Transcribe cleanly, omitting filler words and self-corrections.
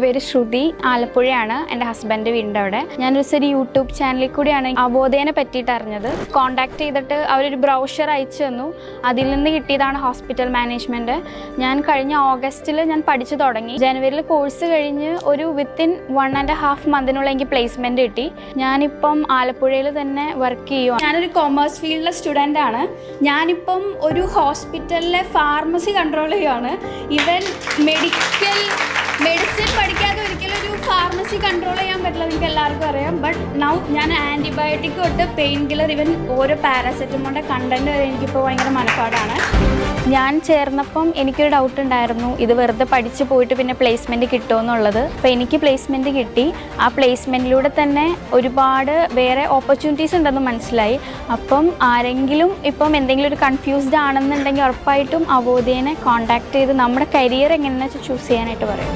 പേര് ശ്രുതി, ആലപ്പുഴയാണ് എൻ്റെ ഹസ്ബൻഡ് വീടിൻ്റെ അവിടെ. ഞാനൊരു യൂട്യൂബ് ചാനലിൽ കൂടിയാണ് അവബോധേനെ പറ്റിയിട്ട് അറിഞ്ഞത്. കോൺടാക്ട് ചെയ്തിട്ട് അവരൊരു ബ്രൗഷർ അയച്ചു തന്നു. അതിൽ നിന്ന് കിട്ടിയതാണ് ഹോസ്പിറ്റൽ മാനേജ്മെൻറ്റ്. ഞാൻ കഴിഞ്ഞ ഓഗസ്റ്റിൽ ഞാൻ പഠിച്ചു തുടങ്ങി. ജനുവരിയിൽ കോഴ്സ് കഴിഞ്ഞ് ഒരു വിത്തിൻ 1.5 മന്തിനുള്ള എനിക്ക് പ്ലേസ്മെൻറ്റ് കിട്ടി. ഞാനിപ്പം ആലപ്പുഴയിൽ തന്നെ വർക്ക് ചെയ്യുക. ഞാനൊരു കൊമേഴ്സ് ഫീൽഡിലെ സ്റ്റുഡൻ്റ് ആണ്. ഞാനിപ്പം ഒരു ഹോസ്പിറ്റലിലെ ഫാർമസി കൺട്രോൾ ചെയ്യുകയാണ്. ഈവൻ മെഡിസിൻ പഠിക്കാതെ ഒരിക്കലും ഒരു ഫാർമസി കൺട്രോൾ ചെയ്യാൻ പറ്റില്ല, നിങ്ങൾക്ക് എല്ലാവർക്കും അറിയാം. ബട്ട് നൗ ഞാൻ ആൻറ്റിബയോട്ടിക് തൊട്ട് പെയിൻ കില്ലർ, ഇവൻ ഓരോ പാരസെറ്റമോളിൻ്റെ കണ്ടൻറ്റ് വരെ എനിക്കിപ്പോൾ ഭയങ്കര മനപ്പാടാണ്. ഞാൻ ചേർന്നപ്പം എനിക്കൊരു ഡൗട്ട് ഉണ്ടായിരുന്നു, ഇത് വെറുതെ പഠിച്ച് പോയിട്ട് പിന്നെ പ്ലേസ്മെൻറ്റ് കിട്ടുമെന്നുള്ളത്. അപ്പോൾ എനിക്ക് പ്ലേസ്മെൻറ്റ് കിട്ടി. ആ പ്ലേസ്മെൻറ്റിലൂടെ തന്നെ ഒരുപാട് വേറെ ഓപ്പർച്യൂണിറ്റീസ് ഉണ്ടെന്ന് മനസ്സിലായി. അപ്പം ആരെങ്കിലും ഇപ്പം എന്തെങ്കിലും ഒരു കൺഫ്യൂസ്ഡ് ആണെന്നുണ്ടെങ്കിൽ ഉറപ്പായിട്ടും അവബോധേനെ കോൺടാക്ട് ചെയ്ത് നമ്മുടെ കരിയർ എങ്ങനെയാണെന്ന് വെച്ചാൽ ചൂസ് ചെയ്യാനായിട്ട് പറയും.